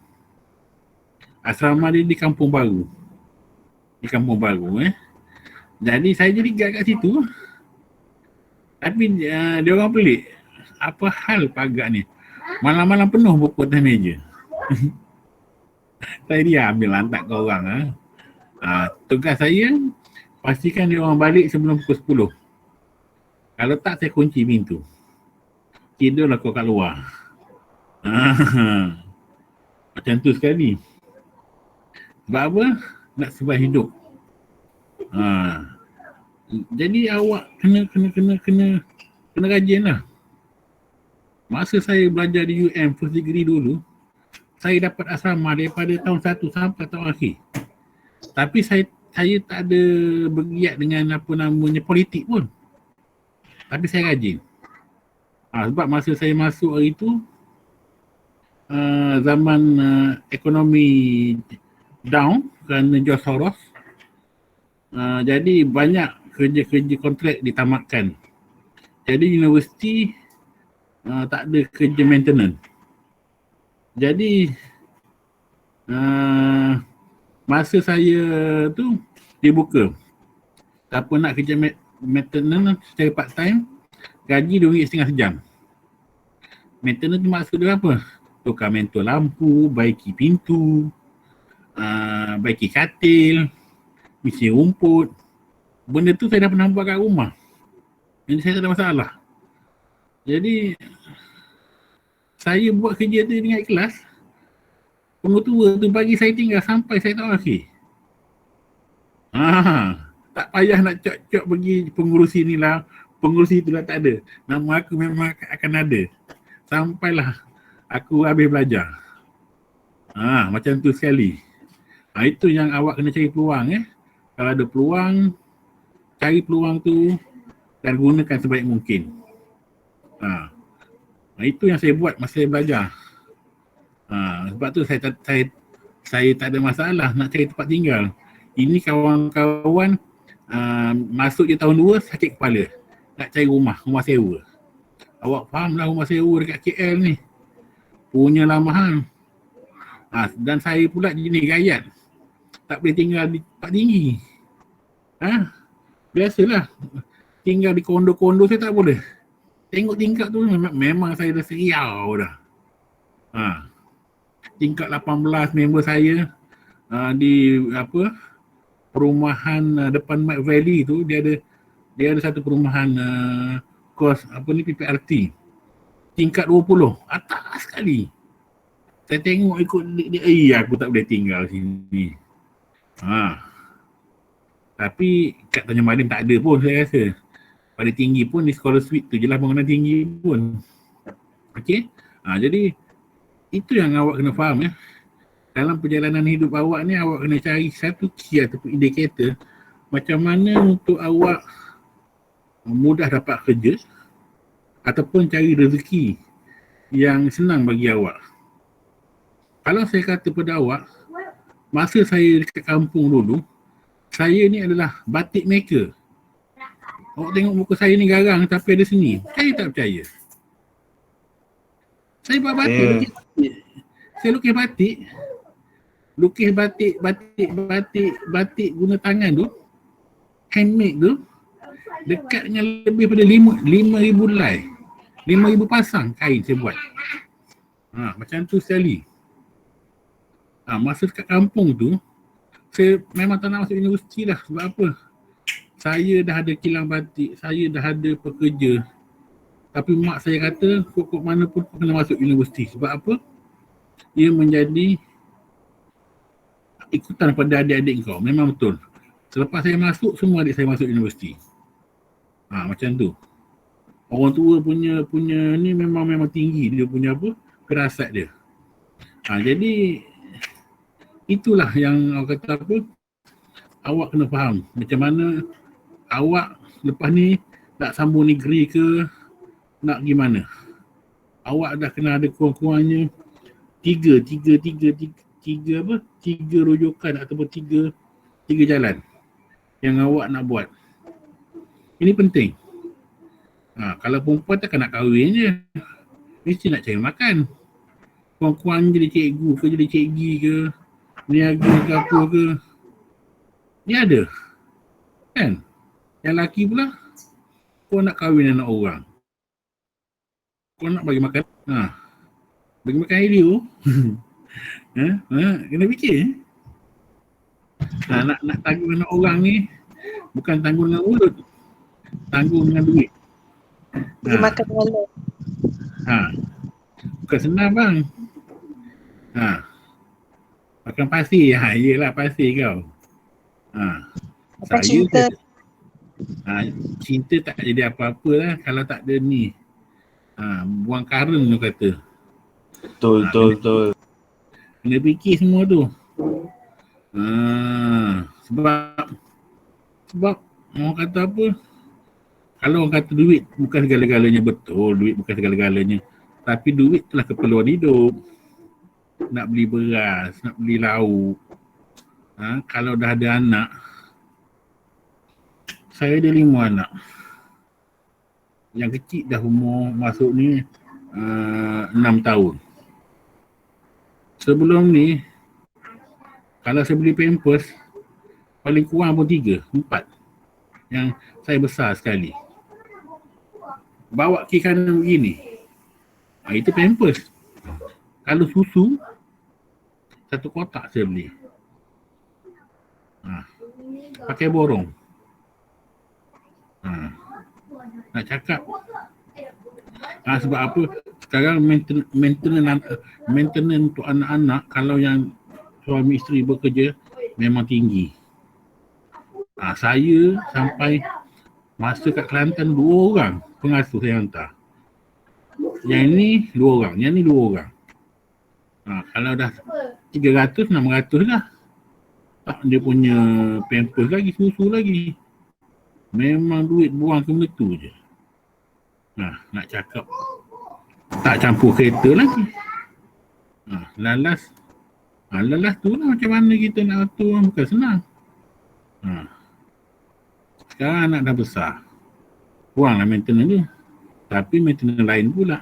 Asrama dia di Kampung Baru. Di Kampung Baru Jadi saya jadi guide kat situ. Tapi dia orang pelik. Apa hal pagak ni? Malam-malam penuh buku atas meja. Saya dia ambil lantak ke orang. Tugas saya, pastikan dia orang balik sebelum pukul 10. Kalau tak, saya kunci pintu. Tidurlah kau kat luar. Macam tu sekali. Sebab apa? Nak survive hidup. Jadi awak kena rajin lah. Masa saya belajar di UM first degree dulu, saya dapat asrama daripada tahun 1 sampai tahun akhir. Tapi saya tak ada bergiat dengan apa namanya politik pun. Tapi saya rajin. Sebab masa saya masuk hari tu, zaman ekonomi down kerana George Soros. Jadi banyak kerja-kerja kontrak ditamatkan. Jadi universiti tak ada kerja maintenance. Jadi masa saya tu dibuka. Siapa nak kerja maintenance secara part time, gaji RM2.50 sejam. Maintenance tu maksud dia apa? Tukar mentor lampu, baiki pintu, baiki katil, mesin rumput. Benda tu saya dah pernah buat kat rumah. Jadi saya tak ada masalah. Jadi saya buat kerja tu dengan ikhlas. Pengetua tu bagi saya tinggal sampai saya tahun akhir. Tak payah nak cok-cok pergi pengurusi ni lah, pengurusi tu lah, tak ada. Nama aku memang akan ada. Sampailah aku habis belajar. Macam tu sekali. Itu yang awak kena cari peluang Kalau ada peluang, cari peluang tu dan gunakan sebaik mungkin. Itu yang saya buat masa saya belajar. Sebab tu saya tak ada masalah nak cari tempat tinggal. Ini kawan-kawan masuk je tahun 2 sakit kepala. Nak cari rumah sewa. Awak faham lah, rumah sewa dekat KL ni punyalah mahal. Dan saya pula jenis gayat. Tak boleh tinggal di tempat tinggi. Biasalah. Tinggal di kondo-kondo saya tak boleh. Tengok tingkat tu memang saya dah seriau dah. Tingkat 18 member saya di perumahan depan Mike Valley tu, dia ada satu perumahan kos PPRT. Tingkat 20, atas sekali. Saya tengok ikut dia, aku tak boleh tinggal sini. Tapi kat Tanjung Malim tak ada pun saya rasa. Pada tinggi pun di Scholar Suite tu je lah bangunan tinggi pun. Okey? Jadi itu yang awak kena faham Dalam perjalanan hidup awak ni, awak kena cari satu key ataupun indikator macam mana untuk awak mudah dapat kerja ataupun cari rezeki yang senang bagi awak. Kalau saya kata pada awak, masa saya dekat kampung dulu, saya ni adalah batik maker. Awak tengok muka saya ni garang tapi ada seni. Saya tak percaya. Saya buat batik, lukis batik. Saya lukis batik guna tangan tu, handmade tu, dekat dengan lebih pada 5,000 helai. 5,000 pasang kain saya buat. Macam tu sekali. Masa dekat kampung tu, saya memang tak nak masuk universiti lah. Sebab apa? Saya dah ada kilang batik, saya dah ada pekerja. Tapi mak saya kata, kok mana pun kena masuk universiti. Sebab apa? Ia menjadi ikutan pada adik-adik kau. Memang betul. Selepas saya masuk, semua adik saya masuk universiti. Macam tu. Orang tua punya ni memang tinggi. Dia punya firasat dia. Jadi itulah yang awak kata awak kena faham macam mana awak lepas ni nak sambung negeri ke nak gimana. Awak dah kena ada kurang-kurangnya tiga rujukan ataupun tiga 3 jalan yang awak nak buat. Ini penting. Kalau perempuan takkan nak kahwin je. Mesti nak cari makan. Kurang-kurang jadi cikgu ke, jadi cikgi ke, niaga ke apa ke. Dia ada. Kan? Yang lelaki pula, kau nak kahwin anak orang. Kau nak bagi makan. Bagi makan air dia. Kena fikir. Nak tanggung anak orang ni, bukan tanggung dengan mulut. Tanggung dengan duit. Bagi makan dengan lo. Bukan senang bang. Makan pasir. Yelah pasir kau. Apa cinta? Cinta tak jadi apa-apa lah kalau tak ada ni. Buang karen tu kata. Betul. Kena fikir semua tu. Sebab orang kata apa? Kalau orang kata duit bukan segala-galanya, betul, duit bukan segala-galanya. Tapi duit telah keperluan hidup. Nak beli beras, nak beli lauk. Kalau dah ada anak, saya ada 5 anak. Yang kecil dah umur masuk ni 6 tahun. Sebelum ni, kalau saya beli pampers, paling kurang pun 3, 4. Yang saya besar sekali. Bawa kiri kanan begini. Itu pampers. Kalau susu, 1 kotak saya beli. Pakai borong. Nak cakap. Sebab apa? Sekarang maintenance untuk anak-anak, kalau yang suami isteri bekerja, memang tinggi. Saya sampai masa kat Kelantan 2 orang pengasuh saya hantar. Yang ni 2 orang, yang ni 2 orang. Kalau dah 300, 600 lah. Tak dia punya pampers lagi, susu lagi. Memang duit buang ke benda tu je. Nak cakap tak campur kereta lagi. Lalas tu lah macam mana kita nak atur, bukan senang. Sekarang anak dah besar. Buanglah maintenance dia. Tapi maintenance lain pula.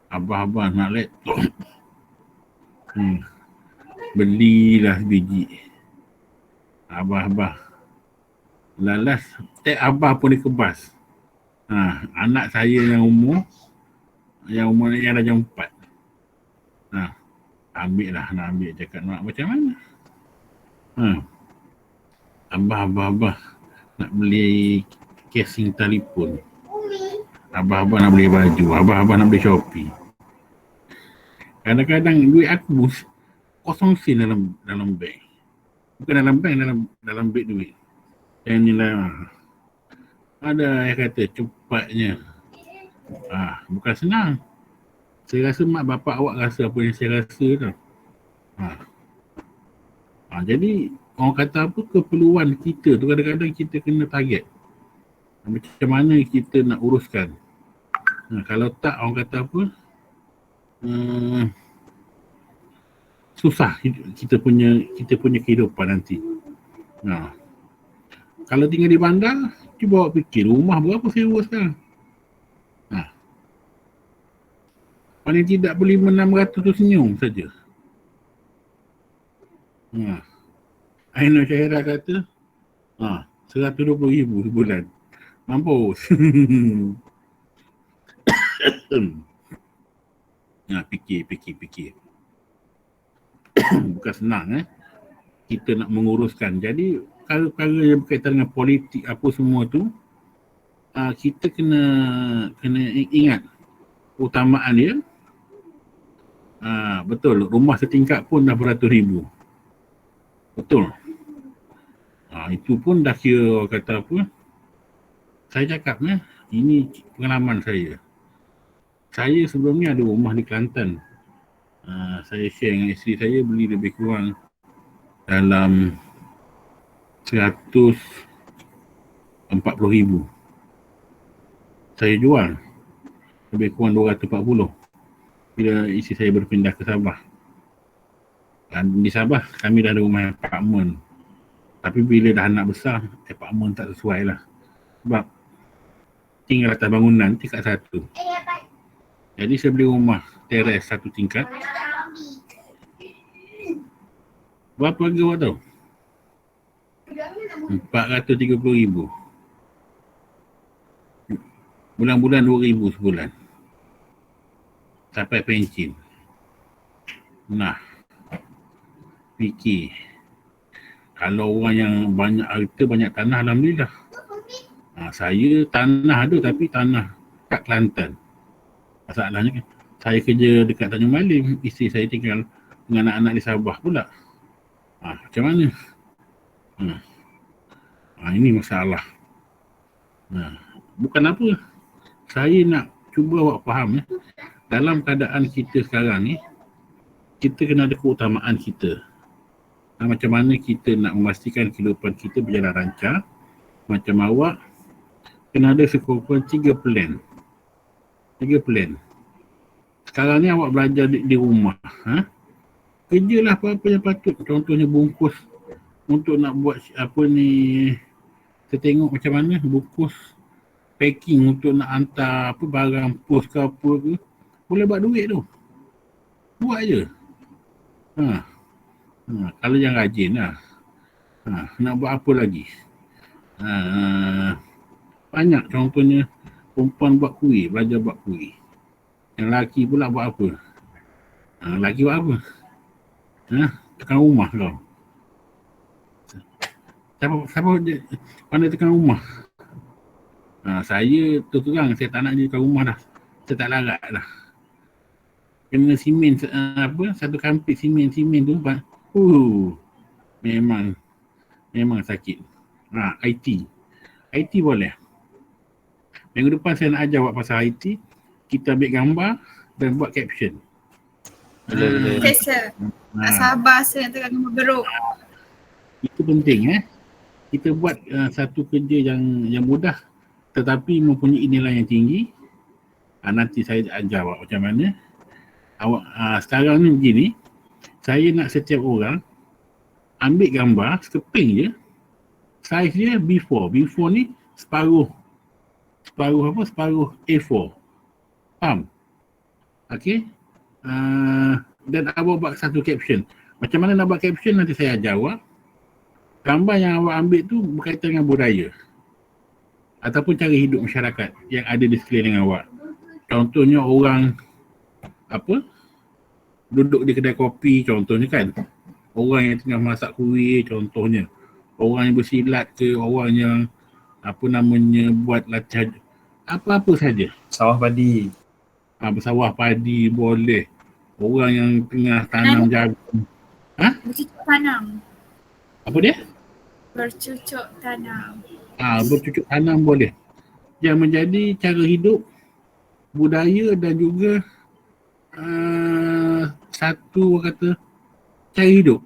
Abah-abah nak laptop. Belilah biji. Abah-abah. Lalas, abah pun dikebas. Anak saya yang dah jam 4. Ambil lah, nak ambil cakap nak macam mana. Abah nak beli casing telefon. Abah nak beli baju. Abah nak beli Shopee. Kadang-kadang duit aku kosong sen dalam beg. Bukan dalam bank, dalam beg duit. Yang ni lah. Ada yang kata cepatnya. Bukan senang. Saya rasa mak bapak awak rasa apa yang saya rasa tau. Jadi orang kata apa, keperluan kita tu kadang-kadang kita kena target. Macam mana kita nak uruskan. Kalau tak orang kata apa, susah kita punya kehidupan nanti. Kalau tinggal di bandar, cuba awak fikir rumah berapa sewa sekarang. Paling tidak beli 600 tu senyum saja. Aina Syahira kata, 120,000 sebulan. Mampus. Fikir. Bukan senang kita nak menguruskan. Jadi perkara-perkara yang berkaitan dengan politik apa semua tu, kita kena ingat utamaan dia. Betul, rumah setingkat pun dah beratus ribu. Betul. Itu pun dah kira orang kata apa. Saya cakap ini pengalaman saya. Saya sebelum ni ada rumah di Kelantan. Saya share dengan isteri saya, beli lebih kurang dalam 140,000. Saya jual lebih kurang 240 bila isteri saya berpindah ke Sabah. Dan di Sabah kami dah ada rumah apartmen. Tapi bila dah anak besar, apartment tak sesuai lah. Sebab tinggal atas bangunan tingkat 1. Jadi saya beli rumah teres 1 tingkat. Berapa harga awak tahu? RM430,000. Bulan-bulan RM2,000 sebulan. Sampai pencin. Nah, fikir. Kalau orang yang banyak harta, banyak tanah, alhamdulillah. Saya tanah ada tapi tanah kat Kelantan. Masalahnya kan, saya kerja dekat Tanjung Malim, isteri saya tinggal dengan anak-anak di Sabah pula. Macam mana? Ini masalah. Bukan apa. Saya nak cuba awak faham ya. Dalam keadaan kita sekarang ni, kita kena ada keutamaan kita. Macam mana kita nak memastikan kehidupan kita berjalan lancar. Macam awak, kena ada sekurang-kurang 3 plan. 3 plan. Sekarang ni awak belajar di rumah. Kerjalah apa-apa yang patut. Contohnya bungkus untuk nak buat apa ni. Saya tengok macam mana bungkus packing untuk nak hantar apa barang post ke apa ke. Boleh buat duit tu. Buat je. Kalau yang rajin lah. Nak buat apa lagi? Banyak contohnya perempuan buat kuih, belajar buat kuih. Yang lelaki pula buat apa? Lelaki buat apa? Tekan rumah kau. Siapa pandai tekan rumah? Saya terang saya tak nak jadi tekan rumah dah. Saya tak larat dah. Kena simen satu kampit simen tu memang sakit. IT boleh. Minggu depan saya nak ajar awak pasal IT. Kita ambil gambar dan buat caption. Okay sir. Tak sabar saya nak tekan gambar beruk. Itu penting Kita buat satu kerja yang mudah tetapi mempunyai nilai yang tinggi. Nanti saya ajar awak macam mana. Awak sekarang ni begini. Saya nak setiap orang ambil gambar sekeping je. Saiz dia before. Before ni separuh A4. Faham? Okay. Dan awak buat satu caption. Macam mana nak buat caption nanti saya ajar awak. Gambar yang awak ambil tu berkaitan dengan budaya ataupun cara hidup masyarakat yang ada di sekeliling awak. Contohnya orang duduk di kedai kopi contohnya kan. Orang yang tengah masak kuih contohnya. Orang yang bersilat ke, orang yang buat latihan apa-apa saja. Sawah padi. Bersawah padi boleh. Orang yang tengah tanam jagung. Bercucuk tanam. Apa dia? Bercucuk tanam. Bercucuk tanam boleh. Yang menjadi cara hidup, budaya dan juga satu kata cara hidup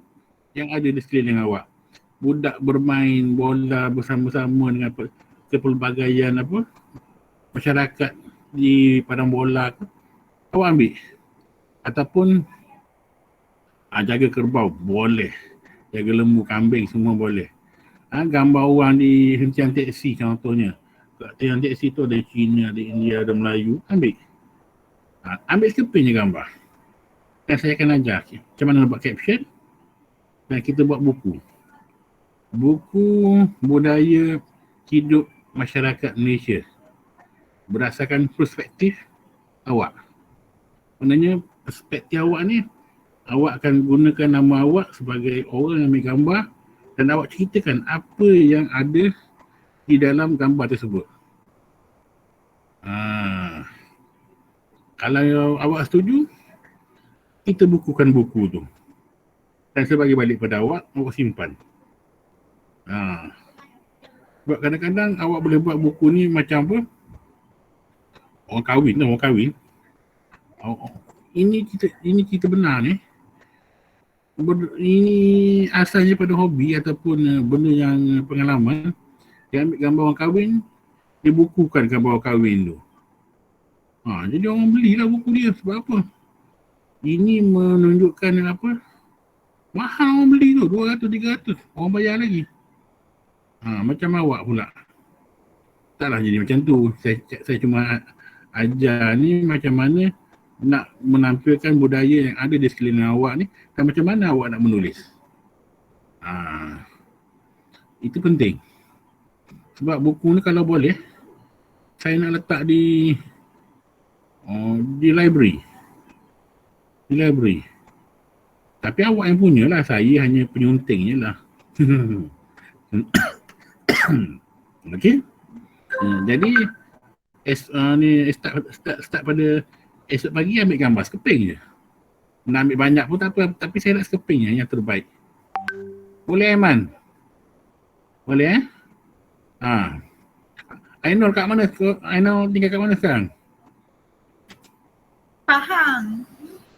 yang ada di sekeliling awak. Budak bermain bola bersama-sama dengan kepelbagaian masyarakat di padang bola awak ambil. Ataupun jaga kerbau boleh. Jaga lembu, kambing semua boleh. Gambar orang di hentian teksi contohnya. Hentian teksi tu ada Cina, ada India, ada Melayu. Ambil. Ambil sekeping je gambar. Dan saya akan ajar macam mana nak buat caption. Dan kita buat buku. Buku budaya hidup masyarakat Malaysia. Berdasarkan perspektif awak. Maknanya perspektif awak ni, awak akan gunakan nama awak sebagai orang yang ambil gambar dan awak ceritakan apa yang ada di dalam gambar tersebut. Kalau awak setuju, kita bukukan buku tu. Dan saya bagi balik pada awak simpan. Sebab kadang-kadang awak boleh buat buku ni macam apa? Orang kahwin. Ini kita benar ni. Ini asalnya pada hobi ataupun benda yang pengalaman. Dia ambil gambar orang kahwin, dia bukukan gambar orang kahwin tu. Jadi orang belilah buku dia. Sebab apa? Ini menunjukkan apa? Mahal orang beli tu, 200, 300. Orang bayar lagi. Macam awak pula. Taklah jadi macam tu. Saya cuma ajar ni macam mana nak menampilkan budaya yang ada di sekeliling awak ni dan macam mana awak nak menulis. Itu penting. Sebab buku ni kalau boleh saya nak letak di library. Di library. Tapi awak yang punya lah, saya hanya penyunting je lah. Okey. Jadi start pada esok pagi ambil gambar sekeping je. Nak ambil banyak pun tak apa, tapi saya nak sekeping je yang terbaik. Boleh Aiman? Boleh Ainul kat mana? Ainul tinggal kat mana sekarang? Pahang.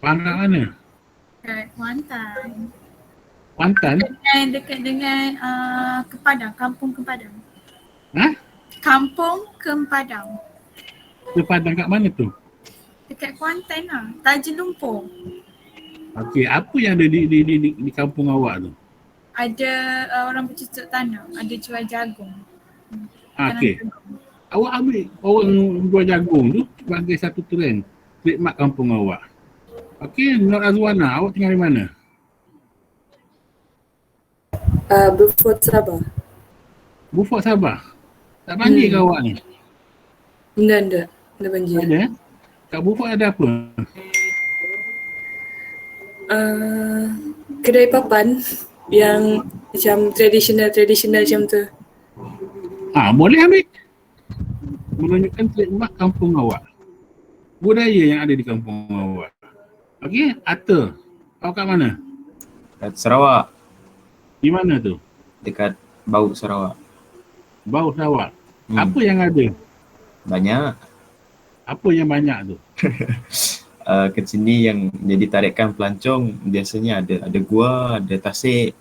Pahang kat mana? Kat Kuantan. Kuantan? Dekat dengan Kepadang, Kampung Kepadang. Kampung Kepadang. Kepadang kat mana tu? Dekat Kuantan lah, Taji Lumpur. Okey, apa yang ada di kampung awak tu? Ada orang bercucuk tanam, ada jual jagung. Okey. Awak ambil orang jual jagung tu sebagai satu trend trademark kampung awak. Okey, Nur Azwana, awak tinggal di mana? Beaufort Sabah. Beaufort Sabah. Tak banjir ke awak ni? Enggak banjir. Ada? Kat Beaufort ada apa? Kedai papan yang macam tradisional macam tu. Boleh ambil. Menunjukkan trademark kampung awak. Budaya yang ada di kampung awak. Okey, Atta. Awak kat mana? Kat Sarawak. Di mana tu? Dekat Bau Sarawak. Bau Sarawak. Apa yang ada? Banyak. Apa yang banyak tu? Kat sini yang jadi tarikan pelancong biasanya ada gua, ada tasik.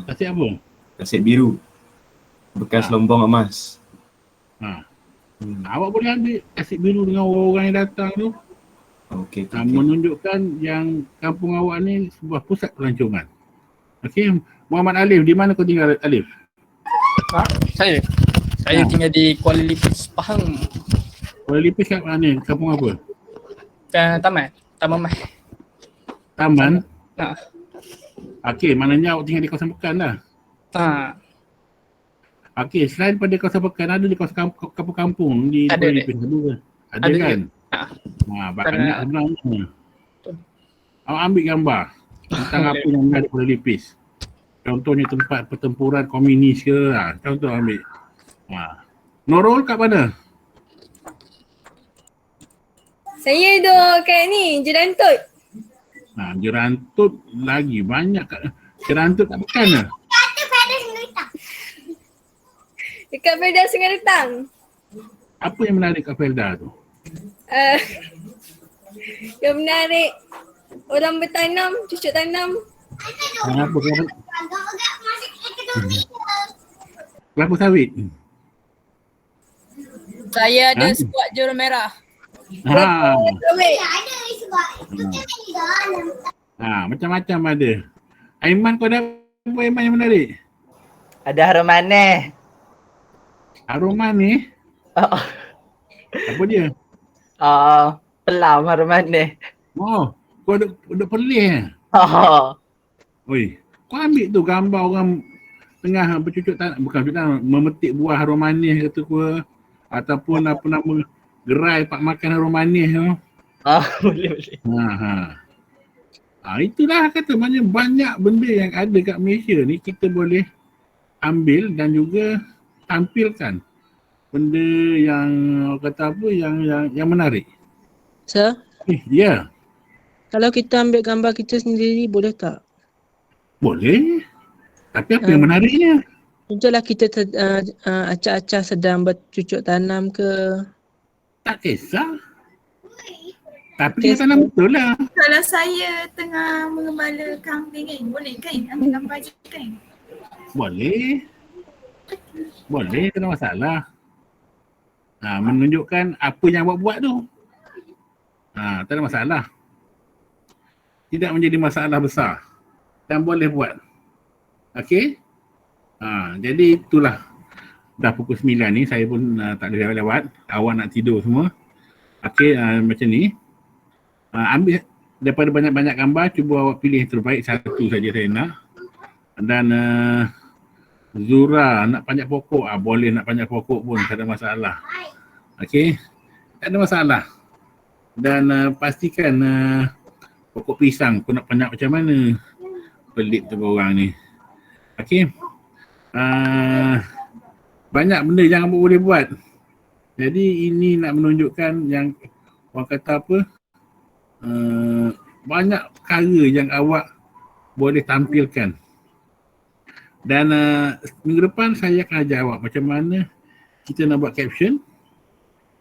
Tasik apa? Tasik biru. Bekas lombong emas. Awak boleh ambil tasik biru dengan orang-orang yang datang tu. Okey. Menunjukkan yang kampung awak ni sebuah pusat pelancongan. Okey, Muhammad Alif, di mana kau tinggal Alif? Saya tinggal di Kuala Lipis, Pahang. Kuala Lipis kat mana? Kampung apa? Taman Mah. Taman? Okey, maknanya awak tinggal di kawasan Pekan lah. Okey, selain pada kawasan Pekan, ada di kawasan kampung-kampung di Kuala Lipis ke? Ada kan? Banyak sebenarnya. Awak ambil gambar tentang apa yang ada di Kuala Lipis. Contohnya tempat pertempuran komunis ke, contoh ambil. Nurul kat mana? Saya duduk kat ni, Jerantut. Jerantut lagi banyak kat Jerantut kat Pekan lah. Dekat Felda Sungai Letang. Apa yang menarik kat Felda tu? Yang menarik orang bertanam, cucuk tanam. Kelapa sawit? Saya ada squad Jurang Merah. Macam-macam ada. Aiman, kau ada apa Aiman yang menarik? Ada harum manis. Harum manis? Apa dia? Pelam harum manis. Kau duduk perlih Oi, kau ambil tu gambar orang tengah bercucuk tanam, bukan bercucuk tanam, memetik buah harum manis kata kau, ataupun apa nama gerai pak makan harum manis tu. Boleh. Itulah kata banyak benda yang ada kat Malaysia ni kita boleh ambil dan juga tampilkan benda yang kata apa yang menarik. Sir, Ya. kalau kita ambil gambar kita sendiri boleh tak? Boleh. Tapi apa yang menariknya? Contohlah kita acak-acak sedang bercucuk tanam ke. Tak kisah. Tapi dia tanam betul lah. Kalau saya tengah mengembala kambing kan, boleh kan ambil gambar je kan? Boleh. Boleh, tak ada masalah. Menunjukkan apa yang awak buat tu. Tak ada masalah. Tidak menjadi masalah besar. Dan boleh buat. Okey? Jadi itulah dah pukul 9 ni, saya pun tak boleh lewat. Awak nak tidur semua. Okey, macam ni. Ambil daripada banyak-banyak gambar, cuba awak pilih yang terbaik, satu saja saya nak. Dan Zura nak panjat pokok, boleh nak panjat pokok pun, tak ada masalah. Okey, tak ada masalah. Dan pastikan pokok pisang pun nak panjat macam mana. Pelik tu orang ni. Okey. Banyak benda yang awak boleh buat. Jadi ini nak menunjukkan yang orang kata apa, banyak perkara yang awak boleh tampilkan. Dan minggu depan saya akan ajar awak macam mana kita nak buat caption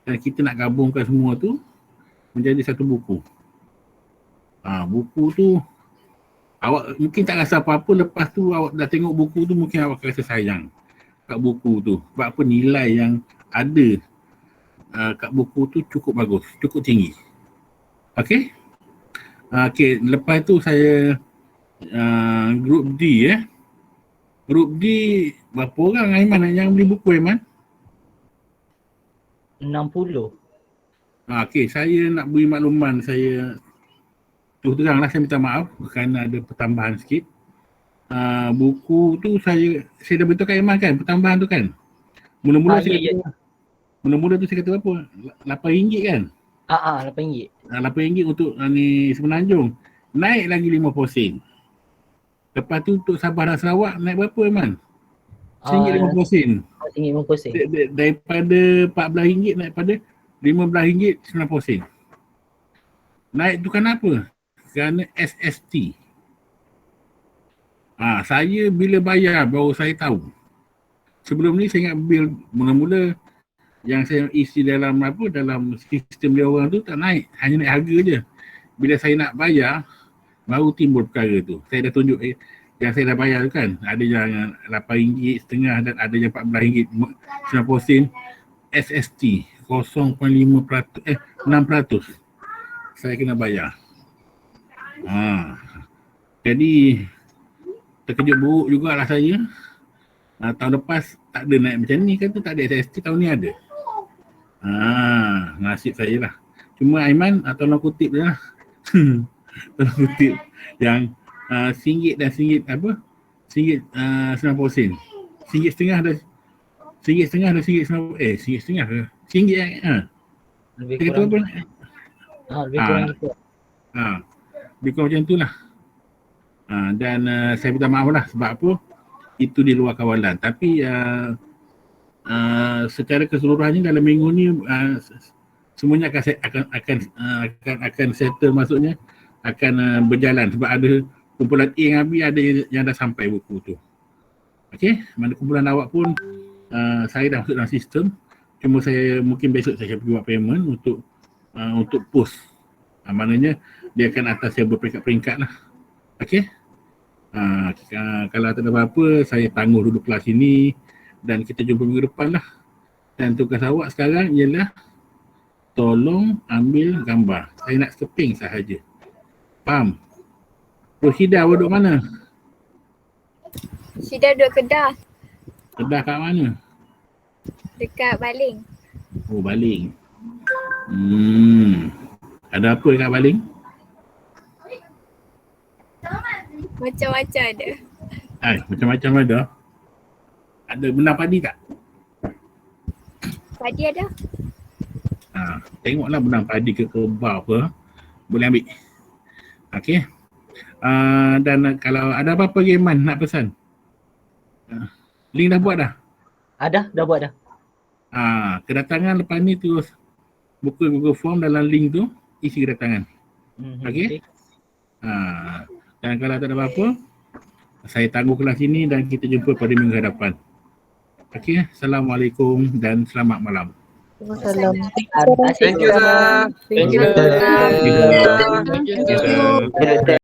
dan kita nak gabungkan semua tu menjadi satu buku. Buku tu awak mungkin tak rasa apa-apa, lepas tu awak dah tengok buku tu mungkin awak rasa sayang kat buku tu. Sebab apa, nilai yang ada kat buku tu cukup bagus, cukup tinggi. Okey? Okey, lepas tu saya group D Group D berapa orang Aiman yang beli buku Aiman? 60. Okey, saya nak beri makluman, saya terus teranglah saya minta maaf kerana ada pertambahan sikit. Buku tu saya dah beritahu kat Aiman kan, pertambahan tu kan. Mula-mula saya kata, mula-mula tu saya kata berapa? RM8 kan? RM8. RM8 untuk ni Semenanjung. Naik lagi 50 sen. Lepas tu untuk Sabah dan Sarawak naik berapa Aiman? RM1.50 sen. RM1.50 sen. Daripada RM14 naik pada RM15.90 sen. Naik tu kenapa? Kerana SST. Saya bila bayar baru saya tahu. Sebelum ni saya ingat bil mula-mula yang saya isi dalam dalam sistem dia orang tu tak naik, hanya naik harga je. Bila saya nak bayar baru timbul perkara tu. Saya dah tunjuk yang saya dah bayar tu kan. Ada yang RM8.50 dan ada yang RM14.90 sen. SST 0.5%, 6% saya kena bayar. Jadi terkejut buruk jugalah saya. Tahun lepas tak ada naik macam ni, kata tak ada SST, tahun ni ada. Nasib saya lah. Cuma Aiman tolong kutip je lah. Tolong kutip yang RM1 dan RM1 apa? RM1.90 sen. RM1.50 dah RM1.50 dah RM1.90. RM1.50 ke? RM1 Lebih Saya kata kurang. apa? Lebih kurang gitu. Lebih kurang macam tu lah. Dan saya minta maaf lah sebab apa? Itu di luar kawalan. Tapi secara keseluruhannya dalam minggu ni semuanya akan settle, maksudnya akan berjalan sebab ada kumpulan A dengan B, ada yang dah sampai buku tu. Okey, mana kumpulan awak pun saya dah masuk dalam sistem. Cuma saya mungkin besok saya akan pergi buat payment untuk post. Maknanya dia akan atas saya berperingkat-peringkat lah. Okey. Kalau tak ada apa-apa, saya tangguh duduk kelas ini dan kita jumpa minggu depan lah. Dan tugas awak sekarang ialah tolong ambil gambar. Saya nak keping sahaja. Faham? Rosida awak duduk mana? Syida duduk Kedah. Kedah kat mana? Dekat Baling. Oh, Baling. Ada apa dekat Baling? Macam-macam ada. Macam-macam ada. Ada benang padi tak? Padi ada. Tengoklah benang padi ke kebab apa. Boleh ambil. Okey. Dan kalau ada apa-apa Gaiman nak pesan. Link dah buat dah? Dah buat dah. Kedatangan lepas ni terus buka Google Form, dalam link tu isi kedatangan. Okey. Dan kalau tak ada apa-apa, saya tangguh kelas ini dan kita jumpa pada minggu hadapan. Okey, Assalamualaikum dan selamat malam. Salam. Thank you, sir. Thank you. Thank you.